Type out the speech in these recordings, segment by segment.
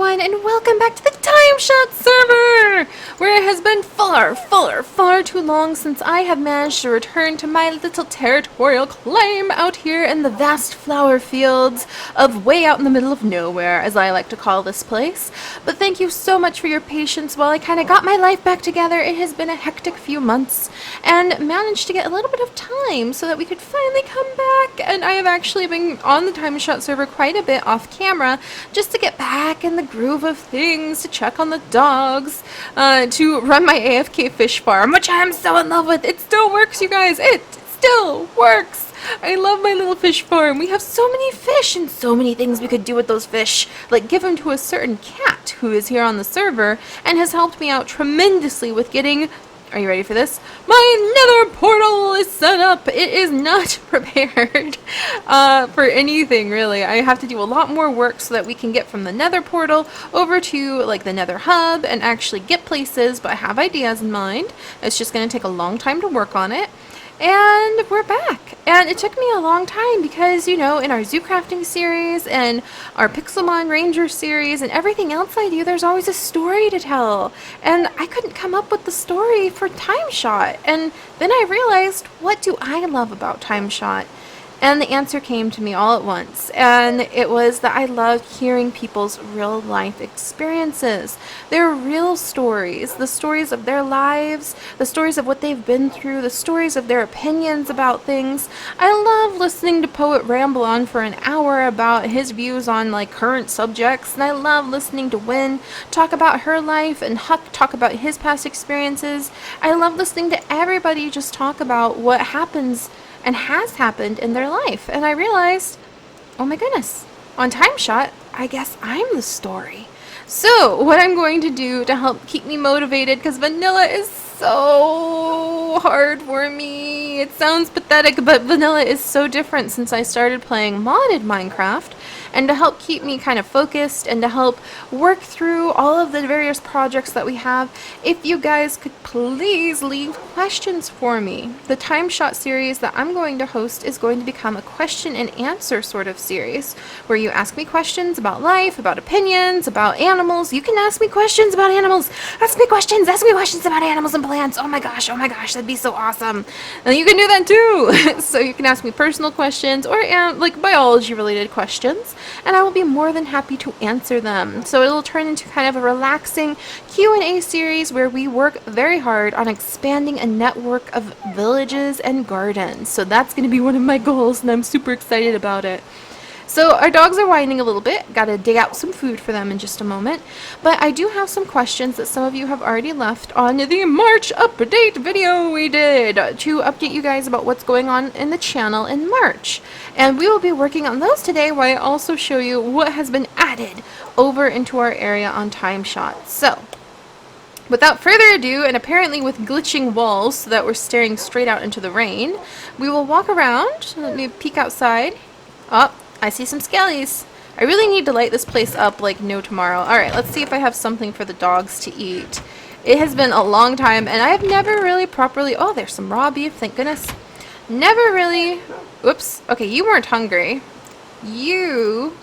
everyone, and welcome back to the Timeshot server, where it has been far too long since I have managed to return to my little territorial claim out here in the vast flower fields of way out in the middle of nowhere, as I like to call this place. But thank you so much for your patience while I kind of got my life back together. It has been a hectic few months, and managed to get a little bit of time so that we could finally come back. And I have actually been on the Timeshot server quite a bit off camera, just to get back in the groove of things, to check on the dogs, to run my AFK fish farm, which I am so in love with. It still works, you guys. It still works. I love my little fish farm. We have so many fish and so many things we could do with those fish. Like give them to a certain cat who is here on the server and has helped me out tremendously with getting... Are you ready for this? My nether portal is set up. It is not prepared for anything, really. I have to do a lot more work so that we can get from the nether portal over to like the nether hub and actually get places, but I have ideas in mind. It's just going to take a long time to work on it. And we're back. And it took me a long time because, you know, in our zoo crafting series and our Pixelmon Ranger series and everything else I do, there's always a story to tell. And I couldn't come up with the story for Timeshot. And then I realized, what do I love about Timeshot? And the answer came to me all at once, and it was that I love hearing people's real life experiences, their real stories, the stories of their lives, the stories of what they've been through, the stories of their opinions about things. I love listening to Poet ramble on for an hour about his views on like current subjects, and I love listening to Win talk about her life and Huck talk about his past experiences. I love listening to everybody just talk about what happens and has happened in their life. And I realized, oh my goodness, on Timeshot, I guess I'm the story. So what I'm going to do to help keep me motivated, because vanilla is so hard for me. It sounds pathetic, but vanilla is so different since I started playing modded Minecraft. And to help keep me kind of focused and to help work through all of the various projects that we have, if you guys could please leave questions for me. The Timeshot series that I'm going to host is going to become a question and answer sort of series, where you ask me questions about life, about opinions, about animals. You can ask me questions about animals. Ask me questions about animals and plants. Oh my gosh, that'd be so awesome. And you can do that too. So you can ask me personal questions or like biology related questions, and I will be more than happy to answer them. So it'll turn into kind of a relaxing Q&A series where we work very hard on expanding a network of villages and gardens. So that's going to be one of my goals, and I'm super excited about it. So our dogs are whining a little bit. Gotta dig out some food for them in just a moment. But I do have some questions that some of you have already left on the March update video we did to update you guys about what's going on in the channel in March. And we will be working on those today, while I also show you what has been added over into our area on Timeshot. So without further ado, and apparently with glitching walls so that we're staring straight out into the rain, we will walk around. Let me peek outside. Oh, I see some scallies. I really need to light this place up like no tomorrow. Alright, let's see if I have something for the dogs to eat. It has been a long time, and I have never really properly... Oh, there's some raw beef, thank goodness. Never really... Whoops. Okay, you weren't hungry. You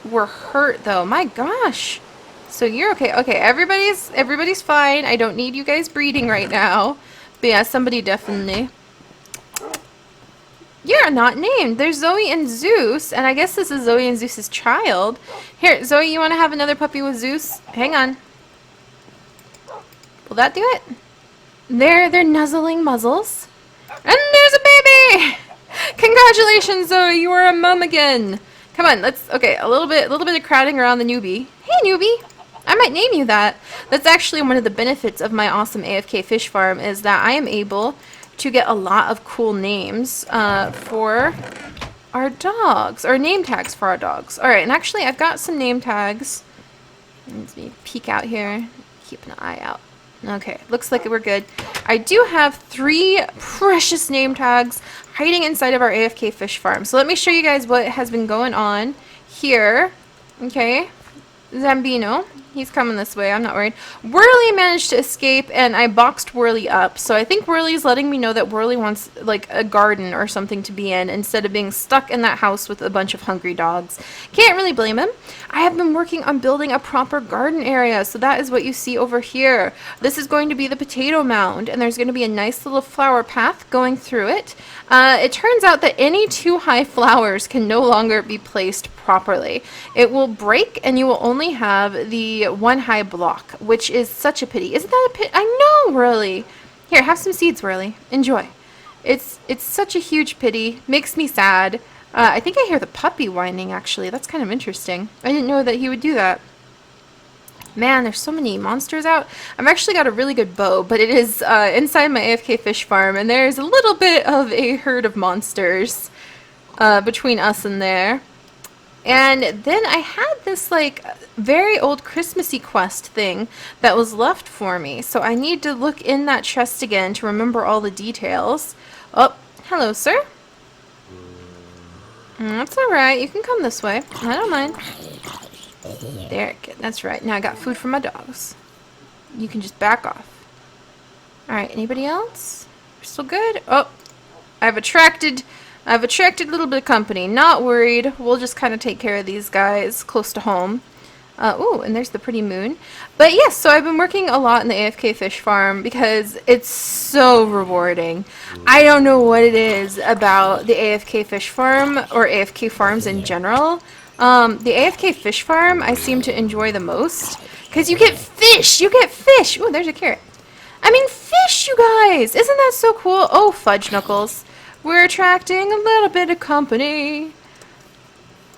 were hurt, though. My gosh. So you're okay. Okay, everybody's fine. I don't need you guys breeding right now. But yeah, somebody definitely... You're not named. There's Zoe and Zeus, and I guess this is Zoe and Zeus's child. Here, Zoe, you want to have another puppy with Zeus? Hang on. Will that do it? They're nuzzling muzzles. And there's a baby! Congratulations, Zoe, you are a mom again. Come on, let's, okay, a little bit of crowding around the newbie. Hey, newbie. I might name you that. That's actually one of the benefits of my awesome AFK fish farm, is that I am able to get a lot of cool names for our dogs, or name tags for our dogs. Alright, and actually I've got some name tags. Let me peek out here, keep an eye out. Okay, looks like we're good. I do have 3 precious name tags hiding inside of our AFK fish farm. So let me show you guys what has been going on here. Okay, Zambino. He's coming this way. I'm not worried. Whirly managed to escape, and I boxed Whirly up. So I think Whirly's letting me know that Whirly wants like a garden or something to be in instead of being stuck in that house with a bunch of hungry dogs. Can't really blame him. I have been working on building a proper garden area. So that is what you see over here. This is going to be the potato mound, and there's going to be a nice little flower path going through it. It turns out that any too high flowers can no longer be placed properly. It will break, and you will only have the one high block, which is such a pity. Isn't that a pity? I know, Whirly. Here, have some seeds, Whirly. Enjoy. It's such a huge pity. Makes me sad. I think I hear the puppy whining, actually. That's kind of interesting. I didn't know that he would do that. Man, there's so many monsters out. I've actually got a really good bow, but it is inside my AFK fish farm, and there's a little bit of a herd of monsters between us and there. And then I had this, like, very old Christmassy quest thing that was left for me, so I need to look in that chest again to remember all the details. Oh, hello, sir. That's alright, you can come this way. I don't mind. There, that's right. Now I got food for my dogs. You can just back off. Alright, anybody else? We're still good? Oh, I've attracted a little bit of company. Not worried. We'll just kind of take care of these guys close to home. Ooh, and there's the pretty moon. But yes, so I've been working a lot in the AFK fish farm because it's so rewarding. I don't know what it is about the AFK fish farm or AFK farms in general. The AFK fish farm I seem to enjoy the most because you get fish. You get fish. Ooh, there's a carrot. I mean, fish, you guys. Isn't that so cool? Oh, fudge knuckles. We're attracting a little bit of company.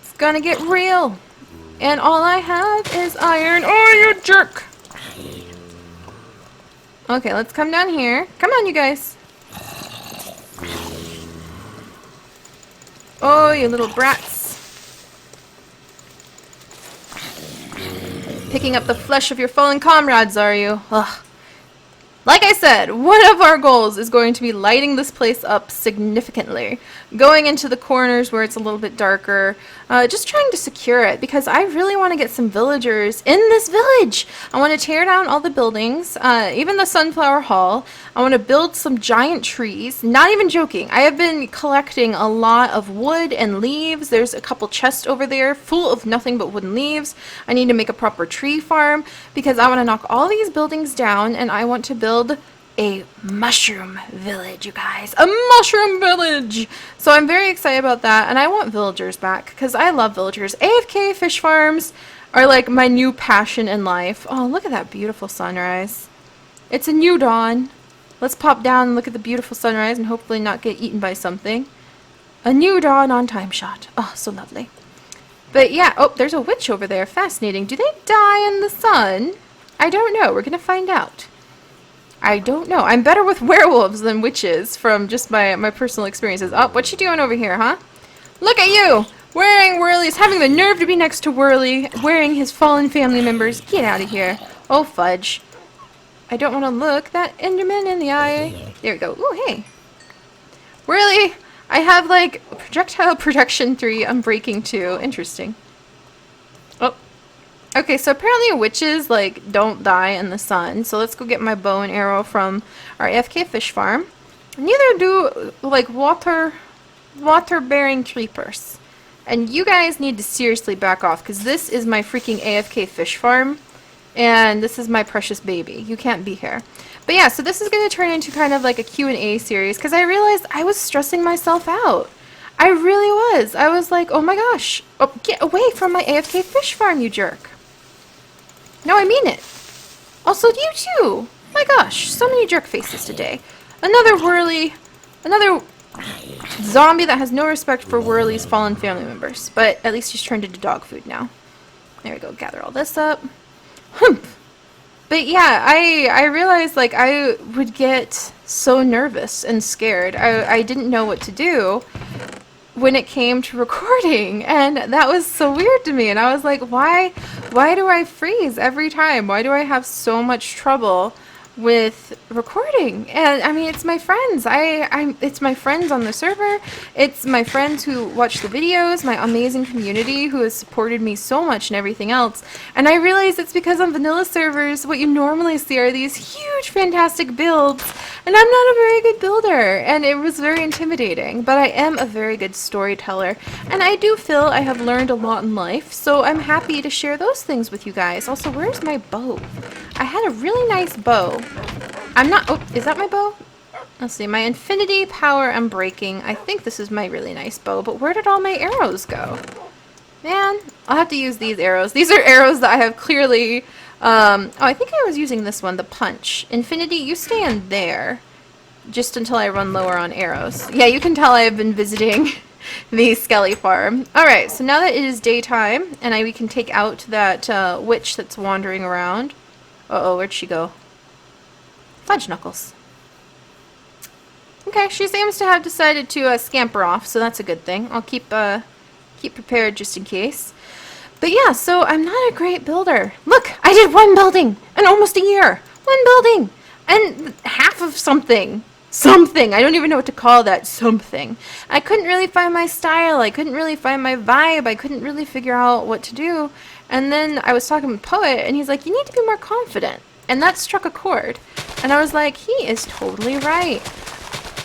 It's gonna get real. And all I have is iron. Oh, you jerk! Okay, let's come down here. Come on, you guys. Oh, you little brats. Picking up the flesh of your fallen comrades, are you? Ugh. Like I said, one of our goals is going to be lighting this place up significantly. Going into the corners where it's a little bit darker. Just trying to secure it because I really want to get some villagers in this village. I want to tear down all the buildings, even the sunflower hall. I want to build some giant trees. Not even joking. I have been collecting a lot of wood and leaves. There's a couple chests over there full of nothing but wood and leaves. I need to make a proper tree farm because I want to knock all these buildings down and I want to build a mushroom village, you guys. A mushroom village! So I'm very excited about that, and I want villagers back, because I love villagers. AFK fish farms are like my new passion in life. Oh, look at that beautiful sunrise. It's a new dawn. Let's pop down and look at the beautiful sunrise and hopefully not get eaten by something. A new dawn on Timeshot. Oh, so lovely. But yeah, oh, there's a witch over there. Fascinating. Do they die in the sun? I don't know. We're going to find out. I don't know. I'm better with werewolves than witches from just my personal experiences. Oh, what you doing over here, huh? Look at you! Wearing Whirly's, having the nerve to be next to Whirly, wearing his fallen family members. Get out of here. Oh, fudge. I don't want to look that Enderman in the eye. There we go. Ooh, hey. Whirly, I have, like, projectile protection 3, unbreaking 2. Interesting. Oh. Okay, so apparently witches, like, don't die in the sun. So let's go get my bow and arrow from our AFK fish farm. Neither do, like, water-bearing creepers. And you guys need to seriously back off, because this is my freaking AFK fish farm. And this is my precious baby. You can't be here. But yeah, so this is going to turn into kind of like a Q&A series, because I realized I was stressing myself out. I really was. I was like, oh my gosh. Oh, get away from my AFK fish farm, you jerk. No, I mean it. Also, you too. My gosh, so many jerk faces today. Another Whirly, another zombie that has no respect for Whirly's fallen family members. But at least he's turned into dog food now. There we go, gather all this up. Humph. But yeah, I realized, like, I would get so nervous and scared. I didn't know what to do when it came to recording, and that was so weird to me. And I was like, why do I freeze every time? Why do I have so much trouble with recording. And I mean, it's my friends. It's my friends on the server. It's my friends who watch the videos, my amazing community who has supported me so much and everything else. And I realize it's because on vanilla servers, what you normally see are these huge, fantastic builds. And I'm not a very good builder, and it was very intimidating, but I am a very good storyteller, and I do feel I have learned a lot in life, so I'm happy to share those things with you guys. Also, where's my bow? I had a really nice bow. Oh, is that my bow? Let's see, my infinity power and breaking. I think this is my really nice bow, but where did all my arrows go? Man, I'll have to use these arrows. These are arrows that I have clearly... oh, I think I was using this one, the punch. Infinity, you stay in there. Just until I run lower on arrows. Yeah, you can tell I have been visiting the Skelly farm. Alright, so now that it is daytime, and we can take out that witch that's wandering around. Uh-oh, where'd she go? Fudge Knuckles. Okay, she seems to have decided to scamper off, so that's a good thing. I'll keep prepared just in case. But yeah, so I'm not a great builder. Look, I did one building in almost a year. One building and half of something. Something. I don't even know what to call that. Something. I couldn't really find my style. I couldn't really find my vibe. I couldn't really figure out what to do. And then I was talking with Poet, and he's like, you need to be more confident. And that struck a chord. And I was like, he is totally right.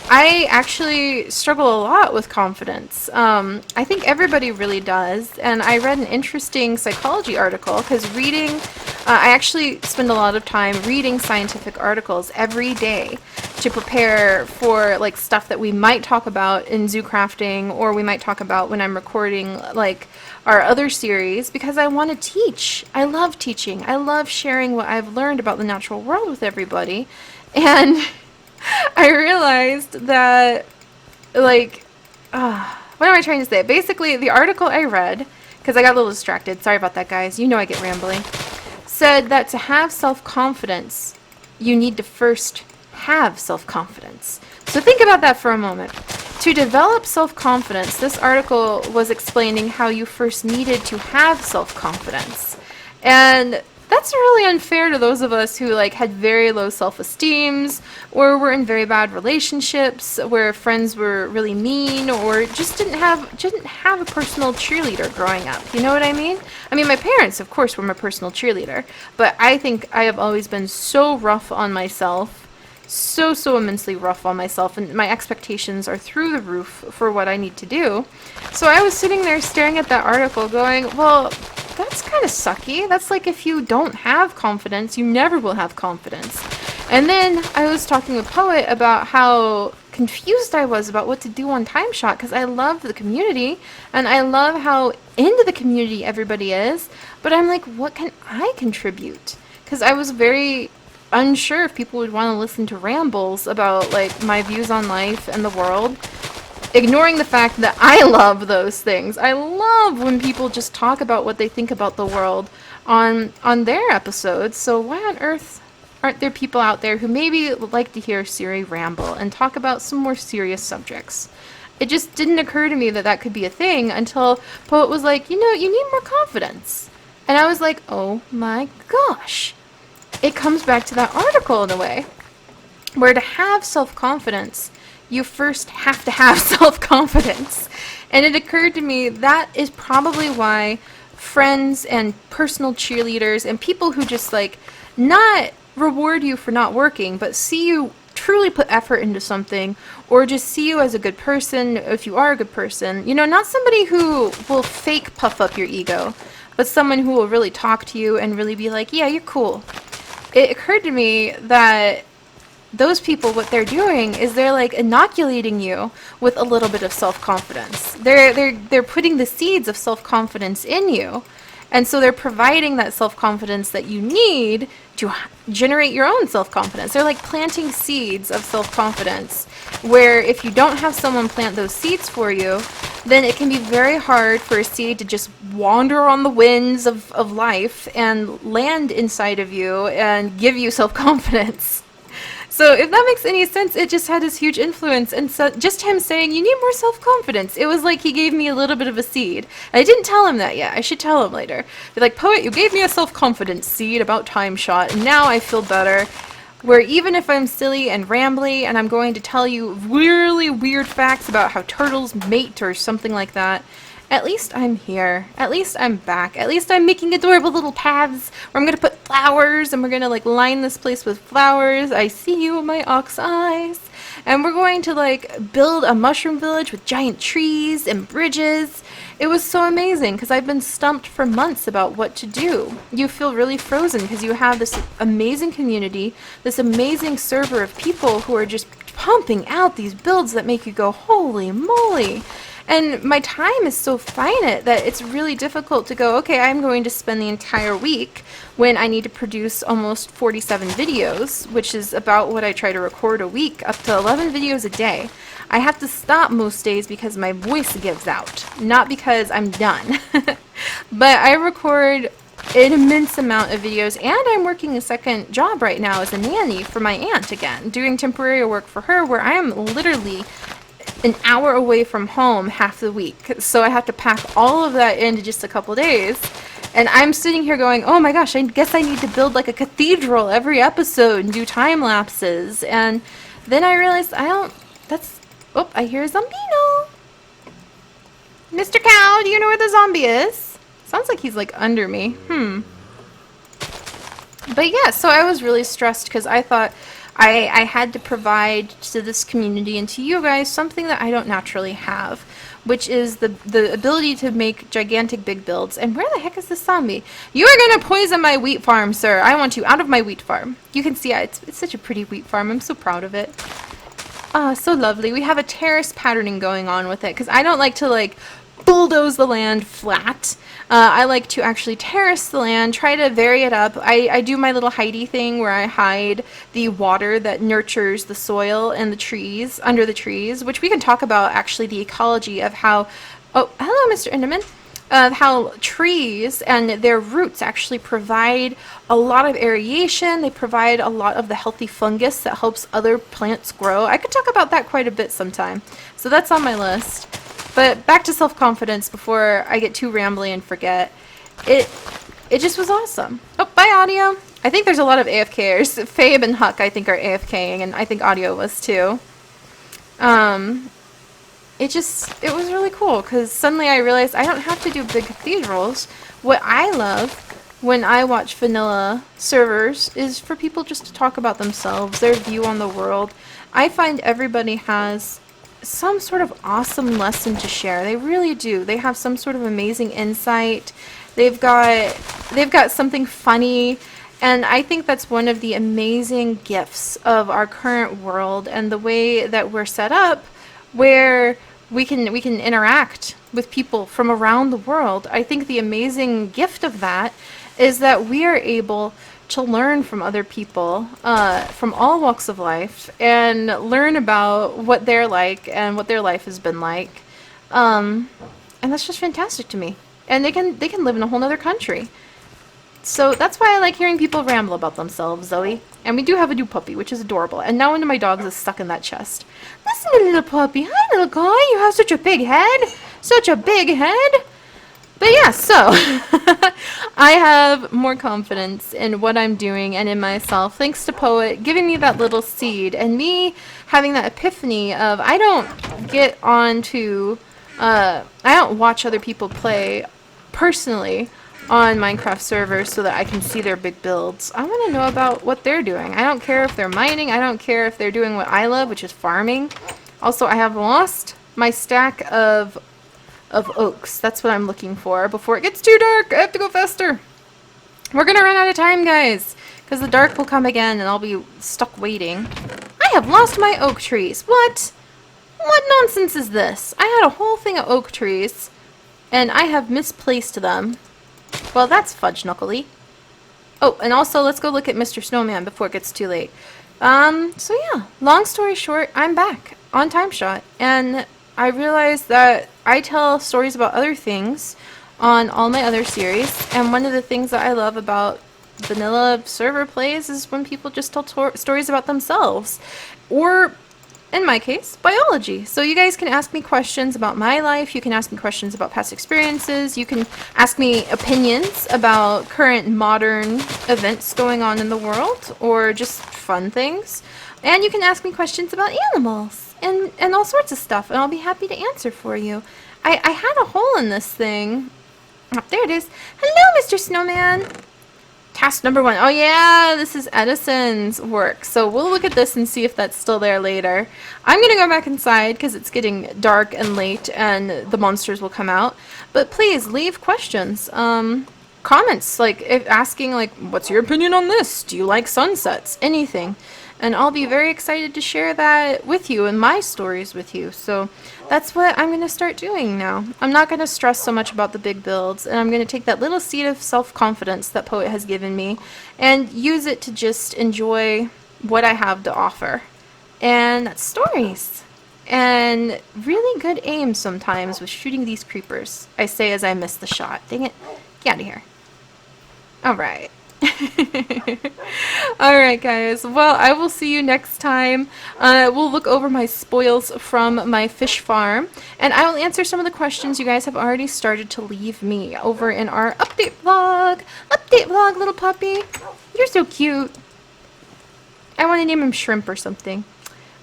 I actually struggle a lot with confidence. I think everybody really does, and I read an interesting psychology article because reading, I actually spend a lot of time reading scientific articles every day to prepare for like stuff that we might talk about in zoo crafting, or we might talk about when I'm recording like our other series, because I want to teach. I love teaching. I love sharing what I've learned about the natural world with everybody, and I realized that, like, what am I trying to say? Basically, the article I read, because I got a little distracted, sorry about that, guys, you know I get rambling, said that to have self-confidence, you need to first have self-confidence. So think about that for a moment. To develop self-confidence, this article was explaining how you first needed to have self-confidence. And that's really unfair to those of us who like had very low self-esteems, or were in very bad relationships where friends were really mean, or just didn't have a personal cheerleader growing up. You know what I mean? I mean, my parents, of course, were my personal cheerleader, but I think I have always been so rough on myself, so immensely rough on myself, and my expectations are through the roof for what I need to do. So I was sitting there staring at that article going, well, that's kind of sucky. That's like if you don't have confidence, you never will have confidence. And then I was talking with Poet about how confused I was about what to do on Timeshot, because I love the community, and I love how into the community everybody is, but I'm like, what can I contribute? Because I was very unsure if people would want to listen to rambles about like my views on life and the world, ignoring the fact that I love those things. I love when people just talk about what they think about the world on their episodes. So why on earth aren't there people out there who maybe would like to hear Seri ramble and talk about some more serious subjects? It just didn't occur to me that that could be a thing until Poet was like, you know, you need more confidence. And I was like, oh my gosh. It comes back to that article in a way, where to have self-confidence, you first have to have self-confidence. And it occurred to me that is probably why friends and personal cheerleaders and people who just like not reward you for not working, but see you truly put effort into something, or just see you as a good person if you are a good person. You know, not somebody who will fake puff up your ego, but someone who will really talk to you and really be like, yeah, you're cool. It occurred to me that those people, what they're doing is they're like inoculating you with a little bit of self-confidence. They're putting the seeds of self-confidence in you, and so they're providing that self-confidence that you need to generate your own self-confidence. They're like planting seeds of self-confidence, where if you don't have someone plant those seeds for you, then it can be very hard for a seed to just wander on the winds of life and land inside of you and give you self-confidence. So if that makes any sense, it just had this huge influence. And so just him saying, you need more self-confidence, it was like he gave me a little bit of a seed. And I didn't tell him that yet. I should tell him later. Be like, Poet, you gave me a self-confidence seed about Timeshot, and now I feel better. where even if I'm silly and rambly and I'm going to tell you really weird facts about how turtles mate or something like that, at least I'm here. At least I'm back. At least I'm making adorable little paths where I'm going to put flowers and we're going to like line this place with flowers. I see you, my ox eyes. And we're going to like build a mushroom village with giant trees and bridges. It was so amazing because I've been stumped for months about what to do. You feel really frozen because you have this amazing community, this amazing server of people who are just pumping out these builds that make you go, holy moly. And my time is so finite that it's really difficult to go, okay, I'm going to spend the entire week when I need to produce almost 47 videos, which is about what I try to record a week, up to 11 videos a day. I have to stop most days because my voice gives out, not because I'm done. But I record an immense amount of videos, and I'm working a second job right now as a nanny for my aunt again, doing temporary work for her where I am literally an hour away from home half the week. So I have to pack all of that into just a couple days. And I'm sitting here going, oh my gosh, I guess I need to build like a cathedral every episode and do time lapses. And then I realized oh, I hear a zombino. Mr. Cow, do you know where the zombie is? Sounds like he's like under me. But yeah, so I was really stressed because I thought I had to provide to this community and to you guys something that I don't naturally have, which is the ability to make gigantic big builds. And where the heck is the zombie? You are going to poison my wheat farm, sir. I want you out of my wheat farm. You can see it's such a pretty wheat farm. I'm so proud of it. Ah, so lovely. We have a terrace patterning going on with it because I don't like to like bulldoze the land flat. I like to actually terrace the land, try to vary it up. I do my little Heidi thing where I hide the water that nurtures the soil and the trees, under the trees, which we can talk about actually the ecology of how, oh, hello, Mr. Enderman, of how trees and their roots actually provide a lot of aeration. They provide a lot of the healthy fungus that helps other plants grow. I could talk about that quite a bit sometime. So that's on my list. But back to self-confidence before I get too rambly and forget. It just was awesome. Oh, bye, Audio. I think there's a lot of AFKers. Fabe and Huck, I think, are AFKing, and I think Audio was too. It was really cool, because suddenly I realized I don't have to do big cathedrals. What I love when I watch vanilla servers is for people just to talk about themselves, their view on the world. I find everybody has some sort of awesome lesson to share. They really do. They have some sort of amazing insight. They've got something funny, and I think that's one of the amazing gifts of our current world and the way that we're set up, where we can interact with people from around the world. I think the amazing gift of that is that we are able to learn from other people from all walks of life and learn about what they're like and what their life has been like. And that's just fantastic to me. And they can live in a whole other country. So that's why I like hearing people ramble about themselves, Zoe. And we do have a new puppy, which is adorable. And now one of my dogs is stuck in that chest. Listen to little puppy. Hi, little guy. You have such a big head. Such a big head. But yeah, so I have more confidence in what I'm doing and in myself, thanks to Poet giving me that little seed and me having that epiphany of I don't get on to, I don't watch other people play personally on Minecraft servers so that I can see their big builds. I want to know about what they're doing. I don't care if they're mining. I don't care if they're doing what I love, which is farming. Also, I have lost my stack of oaks. That's what I'm looking for before it gets too dark. I have to go faster. We're gonna run out of time, guys, because the dark will come again and I'll be stuck waiting. I have lost my oak trees. What? What nonsense is this? I had a whole thing of oak trees and I have misplaced them. Well, that's fudge knuckly. Oh, and also let's go look at Mr. Snowman before it gets too late. So yeah, long story short, I'm back on Timeshot, and I realized that I tell stories about other things on all my other series, and one of the things that I love about vanilla server plays is when people just tell stories about themselves, or in my case, biology. So you guys can ask me questions about my life, you can ask me questions about past experiences, you can ask me opinions about current modern events going on in the world, or just fun things. And you can ask me questions about animals and all sorts of stuff, and I'll be happy to answer for you. I had a hole in this thing. Oh, there it is. Hello, Mr. Snowman. Task number 1. Oh yeah, this is Edison's work. So we'll look at this and see if that's still there later. I'm going to go back inside because it's getting dark and late and the monsters will come out. But please leave questions. Comments, like asking like, what's your opinion on this? Do you like sunsets? Anything. And I'll be very excited to share that with you and my stories with you. So that's what I'm going to start doing now. I'm not going to stress so much about the big builds, and I'm going to take that little seed of self-confidence that Poet has given me and use it to just enjoy what I have to offer. And that's stories. And really good aim sometimes with shooting these creepers. I say as I miss the shot. Dang it. Get out of here. Alright. Alright guys, well I will see you next time. We'll look over my spoils from my fish farm, and I will answer some of the questions you guys have already started to leave me over in our update vlog. Update vlog, little puppy. You're so cute. I want to name him Shrimp or something.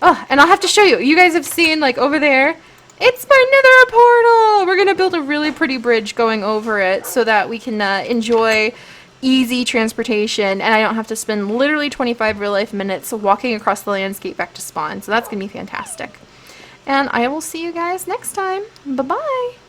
Oh, and I'll have to show you. You guys have seen like over there. It's my nether portal! We're gonna build a really pretty bridge going over it so that we can enjoy easy transportation, and I don't have to spend literally 25 real life minutes walking across the landscape back to spawn. So that's gonna be fantastic. And I will see you guys next time. Bye bye.